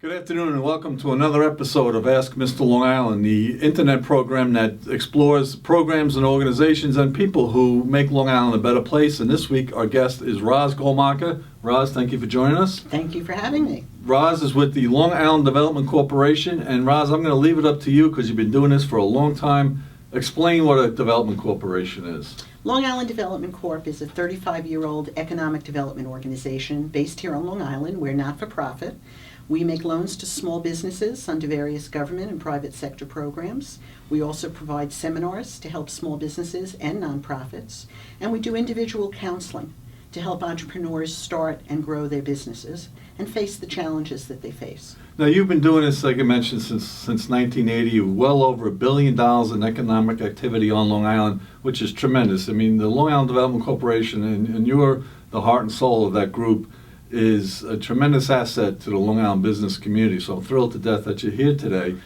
Good afternoon and welcome to another episode of Ask Mr. Long Island, the internet program that explores programs and organizations and people who make Long Island a better place. And this week our guest is Roz Goldmacher. Roz, thank you for joining us. Thank you for having me. Roz is with the Long Island Development Corporation. And Roz, I'm going to leave it up to you because you've been doing this for a long time. Explain what a development corporation is. Long Island Development Corp. is a 35-year-old economic development organization based here on Long Island. We're not-for-profit. We make loans to small businesses under various government and private sector programs. We also provide seminars to help small businesses and nonprofits. And we do individual counseling to help entrepreneurs start and grow their businesses and face the challenges that they face. Now, you've been doing this, like I mentioned, since 1980, well over $1 billion in economic activity on Long Island, which is tremendous. I mean, the Long Island Development Corporation, and you're the heart and soul of that group, is a tremendous asset to the Long Island business community. So I'm thrilled to death that you're here today.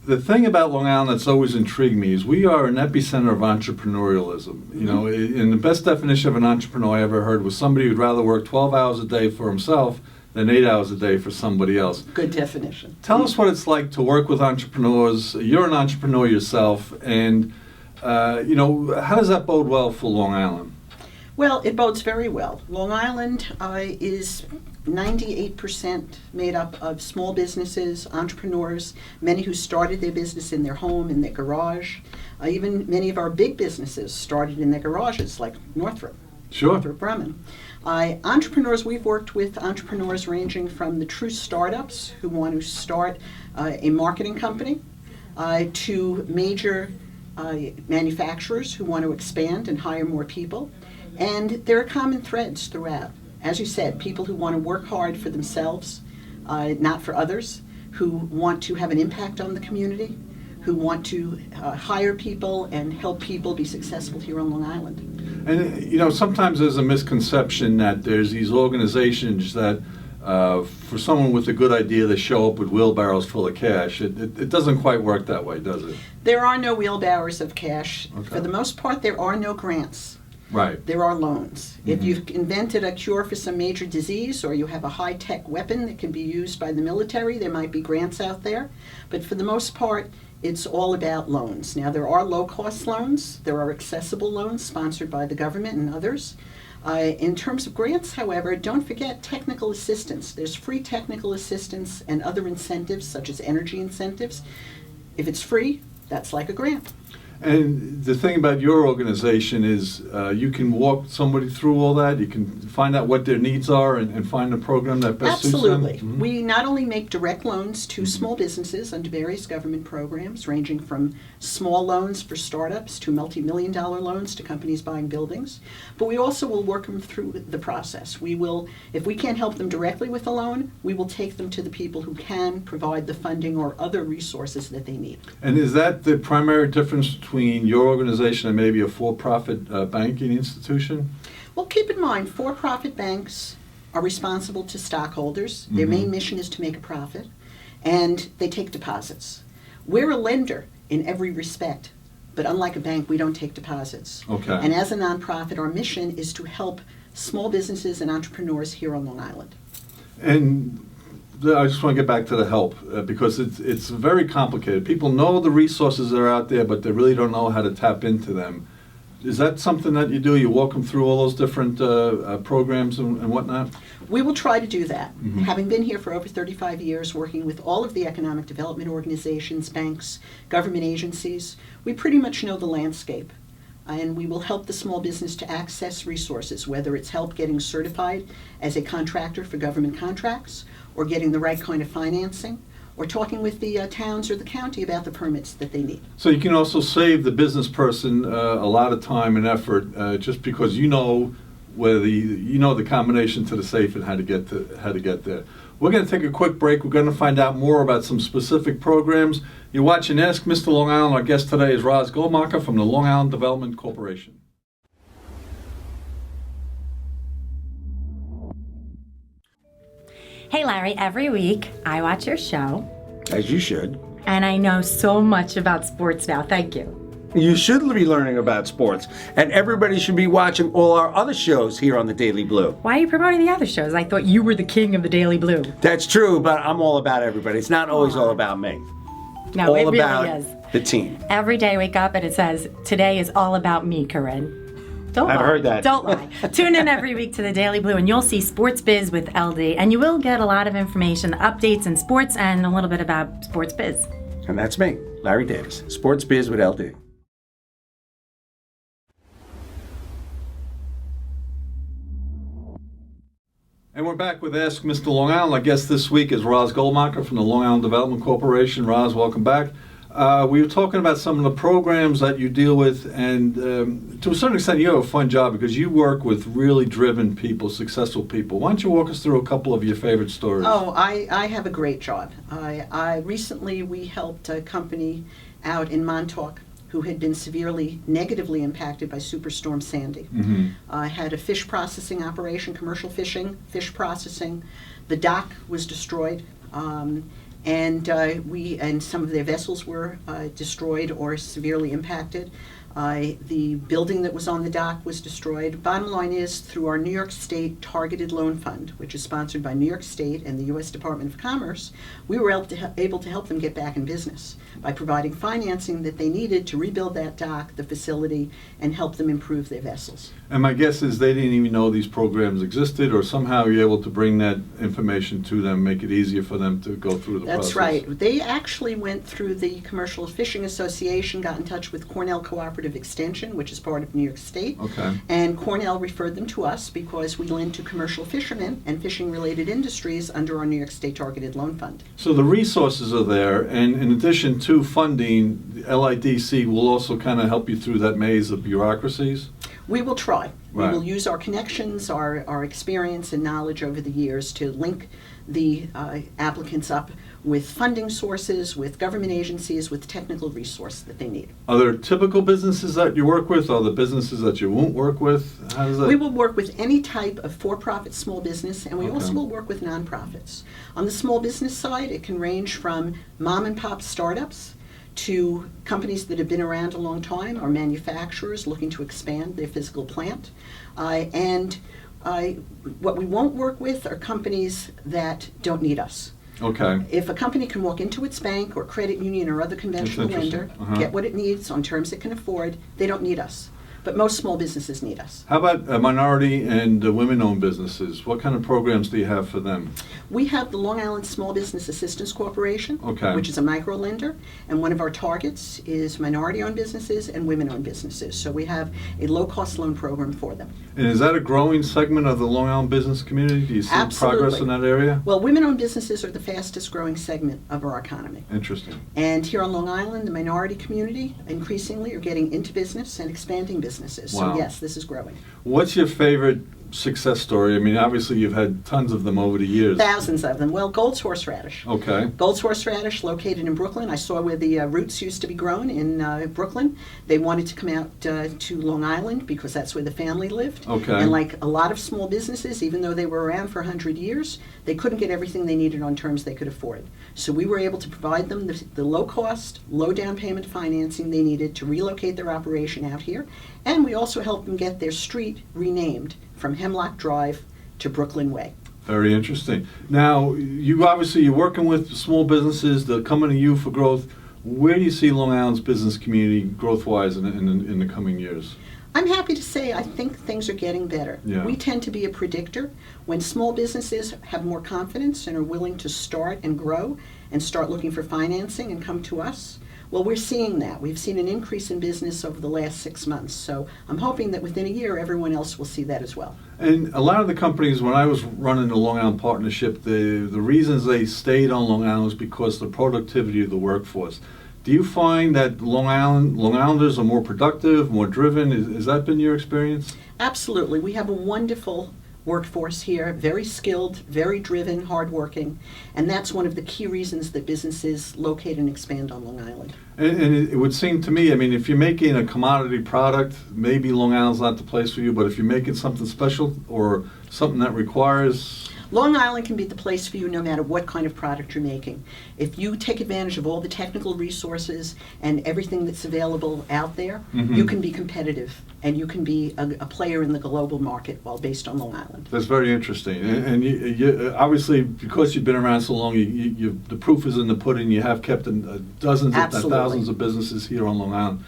The thing about Long Island that's always intrigued me is we are an epicenter of entrepreneurialism. You know, and the best definition of an entrepreneur I ever heard was somebody who'd rather work 12 hours a day for himself than 8 hours a day for somebody else. Good definition. Tell us what it's like to work with entrepreneurs. You're an entrepreneur yourself, and how does that bode well for Long Island? Well, it bodes very well. Long Island is 98% made up of small businesses, entrepreneurs, many who started their business in their home, in their garage. Even many of our big businesses started in their garages, like Northrop. Sure. Northrop Grumman. Entrepreneurs, we've worked with entrepreneurs ranging from the true startups who want to start a marketing company to major manufacturers who want to expand and hire more people. And there are common threads throughout. As you said, people who want to work hard for themselves, not for others, who want to have an impact on the community, who want to hire people and help people be successful here on Long Island. And, sometimes there's a misconception that there's these organizations that, for someone with a good idea, they show up with wheelbarrows full of cash. It doesn't quite work that way, does it? There are no wheelbarrows of cash. Okay. For the most part, there are no grants. Right. There are loans. Mm-hmm. If you've invented a cure for some major disease or you have a high-tech weapon that can be used by the military, there might be grants out there. But for the most part, it's all about loans. Now, there are low-cost loans. There are accessible loans sponsored by the government and others. In terms of grants, however, don't forget technical assistance. There's free technical assistance and other incentives, such as energy incentives. If it's free, that's like a grant. And the thing about your organization is you can walk somebody through all that. You can find out what their needs are and find a program that best suits them. Absolutely. Mm-hmm. We not only make direct loans to small businesses under various government programs, ranging from small loans for startups to multi-million-dollar loans to companies buying buildings, but we also will work them through the process. We will, if we can't help them directly with a loan, we will take them to the people who can provide the funding or other resources that they need. And is that the primary difference between your organization and maybe a for-profit banking institution? Well, keep in mind, for-profit banks are responsible to stockholders. Their main mission is to make a profit, and they take deposits. We're a lender in every respect, but unlike a bank, we don't take deposits. Okay. And as a nonprofit, our mission is to help small businesses and entrepreneurs here on Long Island. And I just want to get back to the help because it's very complicated. People know the resources that are out there, but they really don't know how to tap into them. Is that something that you do? You walk them through all those different programs and whatnot? We will try to do that. Mm-hmm. Having been here for over 35 years, working with all of the economic development organizations, banks, government agencies, we pretty much know the landscape. And we will help the small business to access resources, whether it's help getting certified as a contractor for government contracts, or getting the right kind of financing, or talking with the towns or the county about the permits that they need. So you can also save the business person a lot of time and effort just because you know where the combination to the safe and how to get there. We're going to take a quick break. We're going to find out more about some specific programs. You're watching Ask Mr. Long Island. Our guest today is Roz Goldmacher from the Long Island Development Corporation. Hey Larry, every week I watch your show. As you should. And I know so much about sports now. Thank you. You should be learning about sports, and everybody should be watching all our other shows here on the Daily Blue. Why are you promoting the other shows? I thought you were the king of the Daily Blue. That's true, but I'm all about everybody. It's not always all about me. No, All it really about is. the team. Every day I wake up and it says, today is all about me, Corinne. Don't I've lie. heard that. Don't lie. Tune in every week to the Daily Blue and you'll see Sports Biz with LD. And you will get a lot of information, updates in sports, and a little bit about Sports Biz. And that's me, Larry Davis, Sports Biz with LD. And we're back with Ask Mr. Long Island. Our guest this week is Roz Goldmacher from the Long Island Development Corporation. Roz, welcome back. We were talking about some of the programs that you deal with, and to a certain extent, you have a fun job because you work with really driven people, successful people. Why don't you walk us through a couple of your favorite stories? Oh, I have a great job. Recently we helped a company out in Montauk who had been severely negatively impacted by Superstorm Sandy. Had a fish processing operation, commercial fishing, fish processing. The dock was destroyed. And some of their vessels were destroyed or severely impacted. The building that was on the dock was destroyed. Bottom line is, through our New York State Targeted Loan Fund, which is sponsored by New York State and the U.S. Department of Commerce, we were able to help them get back in business by providing financing that they needed to rebuild that dock, the facility, and help them improve their vessels. And my guess is they didn't even know these programs existed, or somehow you're able to bring that information to them, make it easier for them to go through the process. That's right. They actually went through the Commercial Fishing Association, got in touch with Cornell Cooperative Extension, which is part of New York State. Okay. And Cornell referred them to us because we lend to commercial fishermen and fishing-related industries under our New York State Targeted Loan Fund. So the resources are there, and in addition to funding, the LIDC will also kind of help you through that maze of bureaucracies? We will try. Right. We will use our connections, our experience and knowledge over the years to link the applicants up with funding sources, with government agencies, with technical resource that they need. Are there typical businesses that you work with? Are there businesses that you won't work with? How does that? We will work with any type of for-profit small business, and we Okay. also will work with nonprofits. On the small business side, it can range from mom-and-pop startups to companies that have been around a long time, or manufacturers looking to expand their physical plant. What we won't work with are companies that don't need us. Okay. If a company can walk into its bank or credit union or other conventional That's lender, interesting. Uh-huh. get what it needs on terms it can afford, they don't need us. But most small businesses need us. How about minority and women-owned businesses? What kind of programs do you have for them? We have the Long Island Small Business Assistance Corporation, Okay. which is a micro lender, and one of our targets is minority-owned businesses and women-owned businesses. So we have a low-cost loan program for them. And is that a growing segment of the Long Island business community? Do you see progress Absolutely. in that area? Well, women-owned businesses are the fastest-growing segment of our economy. Interesting. And here on Long Island, the minority community increasingly are getting into business and expanding businesses. Wow. So yes, this is growing. What's your favorite success story? I mean, obviously you've had tons of them over the years. Thousands of them. Well, Gold's horseradish. Okay. Gold's horseradish, located in Brooklyn. I saw where the roots used to be grown in Brooklyn. They wanted to come out to Long Island because that's where the family lived. Okay. And like a lot of small businesses, even though they were around for 100 years, they couldn't get everything they needed on terms they could afford. So we were able to provide them the low-cost, low-down payment financing they needed to relocate their operation out here. And we also helped them get their street renamed from Hemlock Drive to Brooklyn Way. Very interesting. Now, you're working with small businesses that are coming to you for growth. Where do you see Long Island's business community growth-wise in the coming years? I'm happy to say I think things are getting better. Yeah. We tend to be a predictor. When small businesses have more confidence and are willing to start and grow and start looking for financing and come to us, well, we're seeing that. We've seen an increase in business over the last 6 months. So I'm hoping that within a year, everyone else will see that as well. And a lot of the companies, when I was running the Long Island Partnership, the reasons they stayed on Long Island was because of the productivity of the workforce. Do you find that Long Islanders are more productive, more driven? Has that been your experience? Absolutely. We have a wonderful workforce here, very skilled, very driven, hardworking, and that's one of the key reasons that businesses locate and expand on Long Island. And it would seem to me, I mean, if you're making a commodity product, maybe Long Island's not the place for you, but if you're making something special or something that requires... Long Island can be the place for you no matter what kind of product you're making. If you take advantage of all the technical resources and everything that's available out there, you can be competitive and you can be a player in the global market while based on Long Island. That's very interesting. And you, obviously, because you've been around so long, the proof is in the pudding. You have kept dozens, if not Absolutely. thousands of businesses here on Long Island.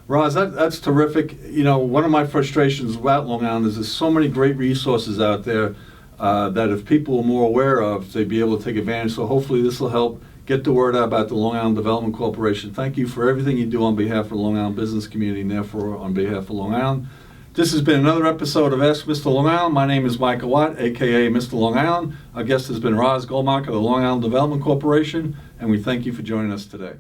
Roz, that's terrific. You know, one of my frustrations about Long Island is there's so many great resources out there that if people were more aware of, they'd be able to take advantage. So hopefully this will help get the word out about the Long Island Development Corporation. Thank you for everything you do on behalf of the Long Island business community and therefore on behalf of Long Island. This has been another episode of Ask Mr. Long Island. My name is Michael Watt, a.k.a. Mr. Long Island. Our guest has been Roz Goldmacher of the Long Island Development Corporation, and we thank you for joining us today.